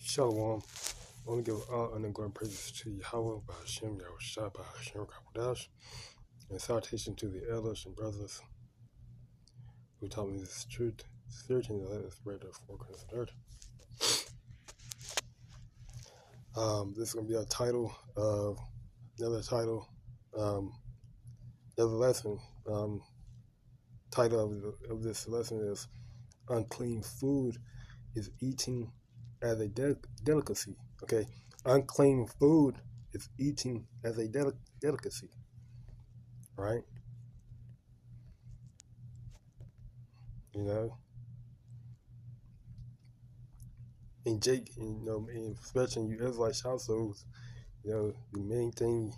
Shalom. I want to give all honor and glory and praises to YAHAWAH, BAHASHAM, YAHAWAHSHI, BAHASHAM, QADASH, and salutation to the elders and brothers who taught me this truth, spirit, and let us spread the four corners of the earth. This is going to be a title of another title, another lesson. Title of this lesson is Unclean Food is Eating as a Delicacy. Okay, unclean food is eating as a delicacy, right? You know, and Jake, and especially in you Israelite households, the main thing,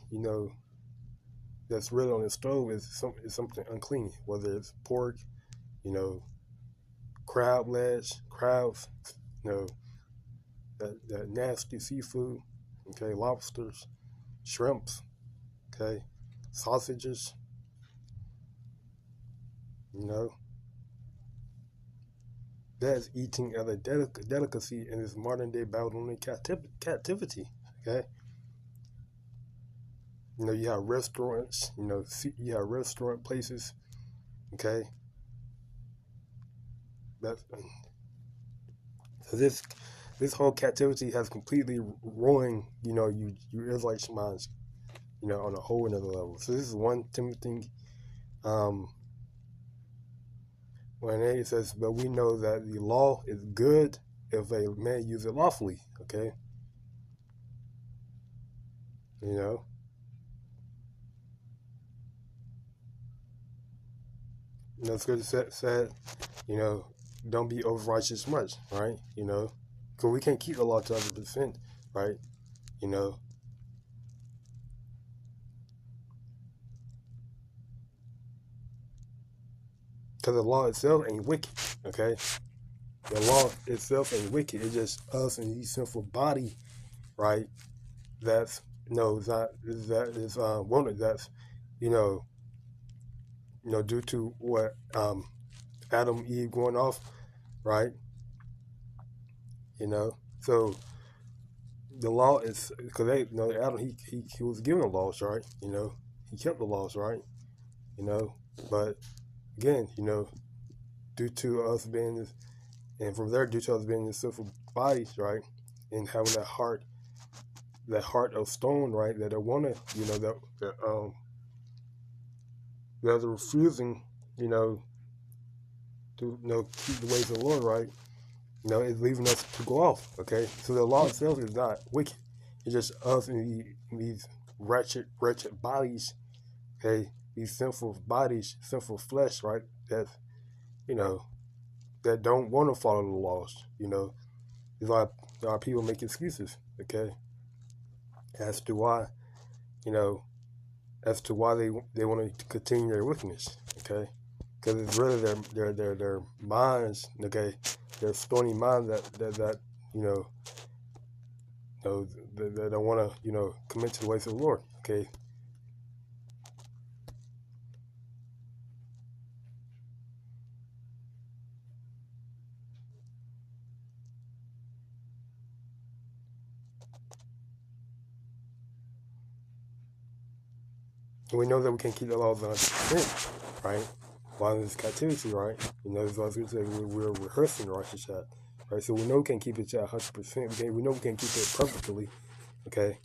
that's really on the stove is something unclean, whether it's pork, crab legs, crabs, that nasty seafood, okay, lobsters, shrimps, okay, sausages, that's eating as a delicacy in this modern day Babylonian captivity, okay? You have restaurants, you have restaurant places, okay? So this whole captivity has completely ruined, you Israelite minds, on a whole another level. So this is 1 Timothy, when it says, but we know that the law is good if a man use it lawfully, okay? That's good said, don't be over righteous much, right? Because we can't keep the law to 100%, right? Because the law itself ain't wicked, okay? The law itself ain't wicked. It's just us and these sinful body, right? That's wanted. That's due to what Adam, Eve going off, right? So the law is because Adam he was given the laws, right? He kept the laws, right? But again, due to us being this, and from there, due to us being in sinful bodies, right, and having that heart of stone, right, that they want to, that they're refusing, to keep the ways of the Lord, right. It's leaving us to go off. Okay, so the law itself is not wicked. It's just us in these wretched bodies. Okay, these sinful bodies, sinful flesh, right. That that don't want to follow the laws. There's a lot of people make excuses. Okay, as to why, they want to continue their wickedness. Okay, because it's really their minds. Okay, their stony minds that that don't want to commit to the ways of the Lord. Okay. And we know that we can't keep the laws 100%, right? While in this captivity, right? As we say, we're rehearsing RAWCHAA, right? So we know we can't keep it to 100%. We know we can't keep it perfectly, okay?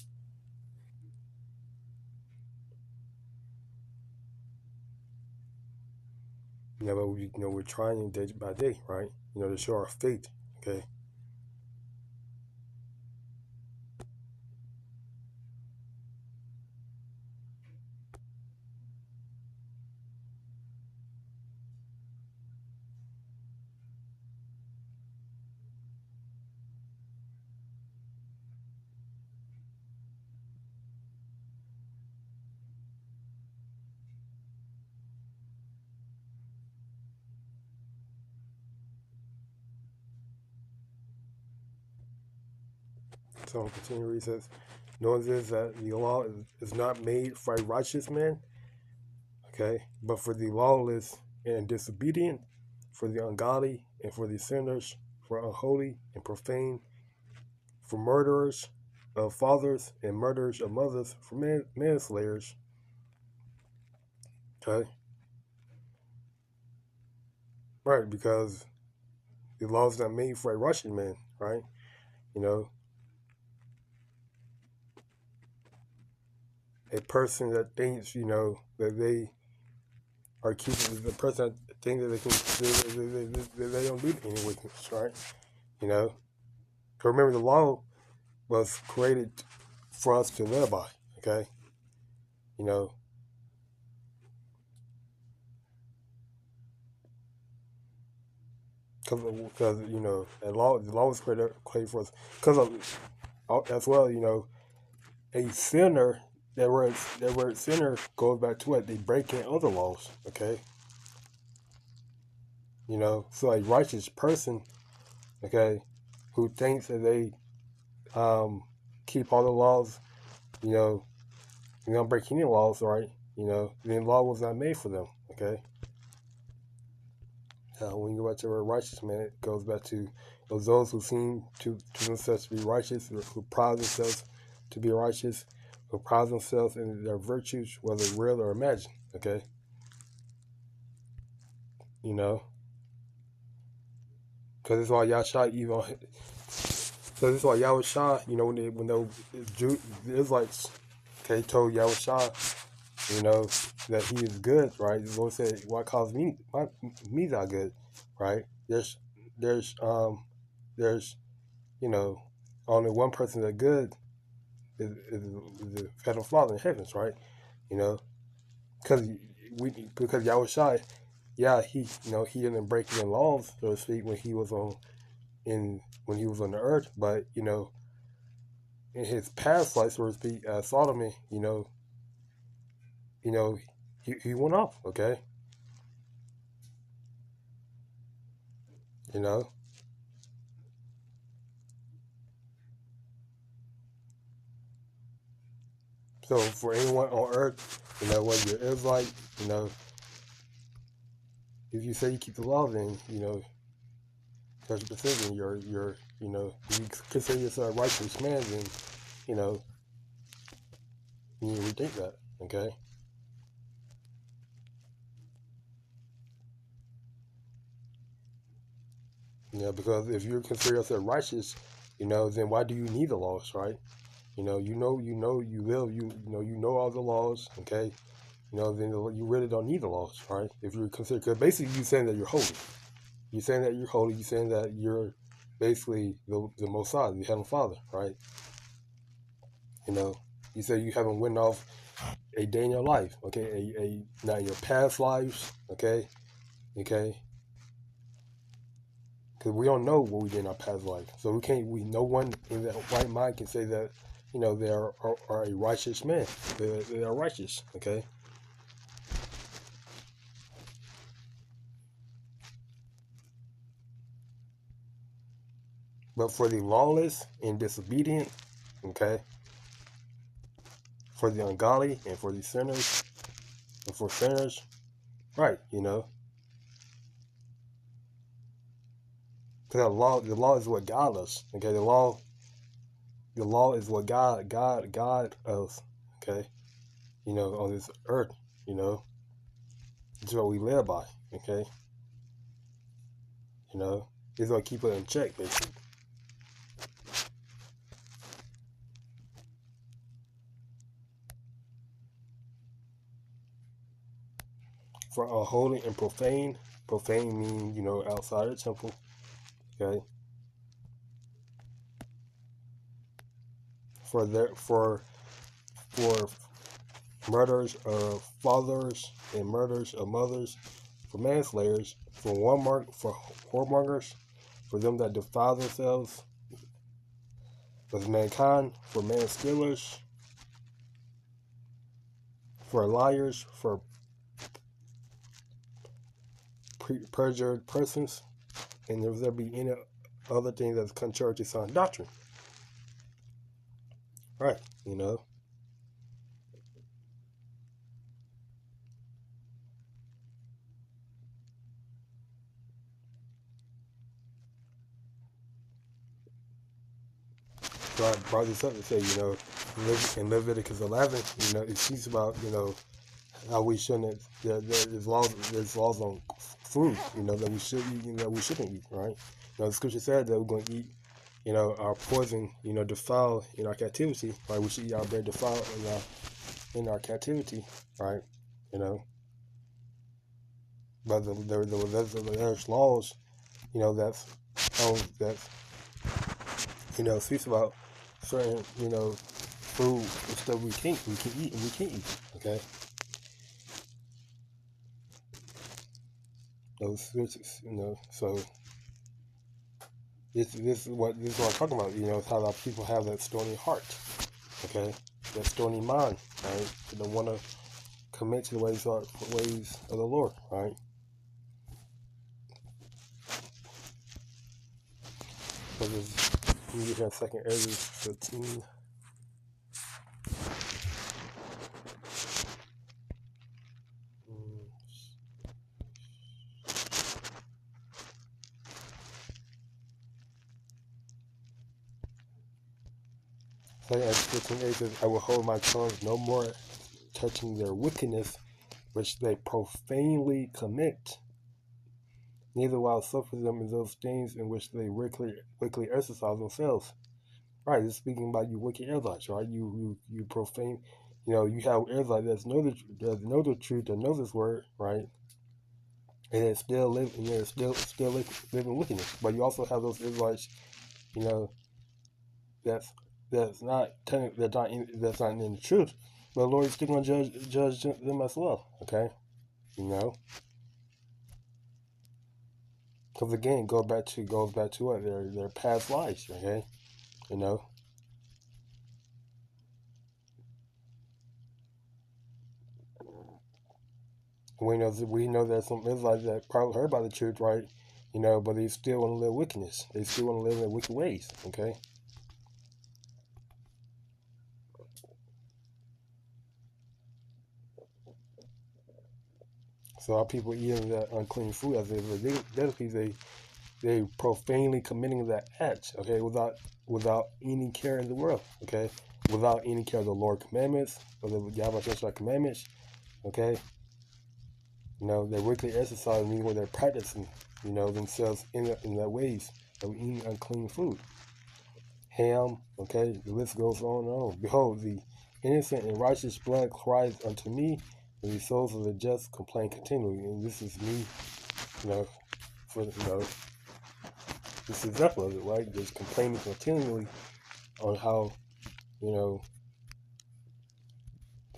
But we're trying day by day, right? To show our faith, okay? So I'll continue. He says, knowing this, that the law is not made for a righteous man, okay, but for the lawless and disobedient, for the ungodly and for the sinners, for unholy and profane, for murderers of fathers and murderers of mothers, for manslayers. Okay? Right, because the law is not made for a Russian man, right? You know, a person that thinks, that they are keeping, the person that thinks that they don't do any wickedness, right? You know, so remember the law was created for us to live by, okay? You know, because the law was created for us because of as well. A sinner, that word sinner goes back to what they break in other laws, okay? So a righteous person, okay, who thinks that they keep all the laws, they don't break any laws, right? The law was not made for them, okay? When you go back to the word righteous, man, it goes back to those who seem to themselves to be righteous, who pride themselves to be righteous, who pride themselves in their virtues, whether real or imagined, okay? Because it's all Yahshua, so this is why YAHAWAHSHI, when the Israelites, okay, told YAHAWAHSHI, that he is good, right? The Lord said, "Why calls me thou good?" Right? There's only one person that's good is the Heavenly Father in heavens, right? Because YAHAWAHSHI, he didn't break any laws, so to speak, when he was on the earth, but in his past life, so to speak, Solomon, he went off, okay? So for anyone on earth, whether you're Israelite, if you say you keep the law, then there's a decision. If you consider yourself a righteous man, then you need to rethink that, okay? Because if you consider yourself righteous, then why do you need the laws, right? You live, you know all the laws, okay? Then you really don't need the laws, right? If you consider, because basically you're saying that you're holy. You're saying that you're holy. You're saying that you're basically the Messiah, the Heavenly Father, right? You say you haven't went off a day in your life, okay? Not your past lives, okay? Because we don't know what we did in our past life, so no one in that right mind can say that, they are a righteous man. They are righteous, okay? But for the lawless and disobedient, okay, for the ungodly and for the sinners, and for sinners, right, because the law is what God us, okay? The law is what God us, okay? On this earth, it's what we live by, okay? It's what keep it in check, basically. For holy and profane means, outside the temple, okay? For murders of fathers and murders of mothers, for manslayers, for whoremongers, for them that defile themselves with mankind, for manstealers, for liars, for perjured persons, and if there be any other thing that's contrary to sound doctrine. Right, brought this up and say, in Leviticus 11, it speaks about, how we shouldn't. There's laws on food, that we should eat, that we shouldn't eat, right? The scripture said that we're going to eat, our poison, defiled in our captivity, right? We should eat our bread defiled in our captivity, right? But there's laws, that's speaks about certain, food and stuff we can eat and we can't eat, okay? Those switches, so this is what I'm talking about, how our people have that stony heart, okay? That stony mind, right? They don't want to commit to the ways of the Lord, right? So this, we get here 2 Ezra 15. As 15 says, I will hold my tongue no more touching their wickedness, which they profanely commit, neither will I suffer them in those things in which they wickedly exercise themselves. Right, it's speaking about you wicked Israelites, right? You profane, you have Israelites that know the truth, that know this word, right? And they still live, and they're still live in wickedness. But you also have those Israelites, that's not in the truth. But the Lord is still going to judge them as well, okay? Because again, it goes back to what their past lives, okay? We know there's some Israelites that probably heard about the truth, right? But they still want to live wickedness. They still want to live in their wicked ways, okay? So our people eating that unclean food as they profanely committing that act, okay, without any care in the world, okay, without any care of the Lord's commandments or the YAHAWAHSHI commandments, okay. They're wickedly exercising, meaning where they're practicing, themselves in their ways of eating unclean food. Ham, okay, the list goes on and on. Behold, the innocent and righteous blood cries unto me, and the souls of the just complain continually. And this is me, this is an example of it, right? Just complaining continually on how, the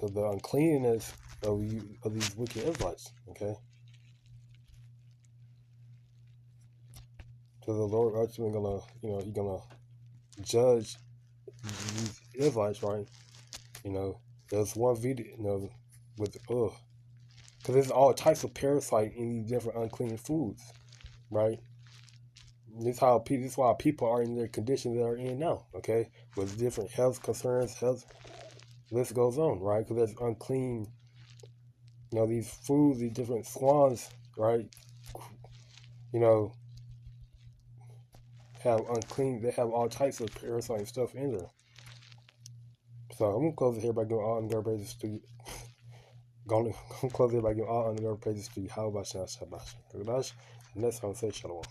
uncleanness of these wicked Israelites, okay? So the Lord ultimately gonna, He's gonna judge these Israelites, right? There's one video, with because there's all types of parasite in these different unclean foods, right? This is why people are in their condition they are in now, okay? With different health concerns, list goes on, right? Because there's unclean, these foods, these different swans, right? They have all types of parasite stuff in there. So I'm gonna close it here by giving all unguarded praises to you. Gonna close it by giving all unguarded praises to YAHAWAHSHI, QADASH. And next time, say Shalom.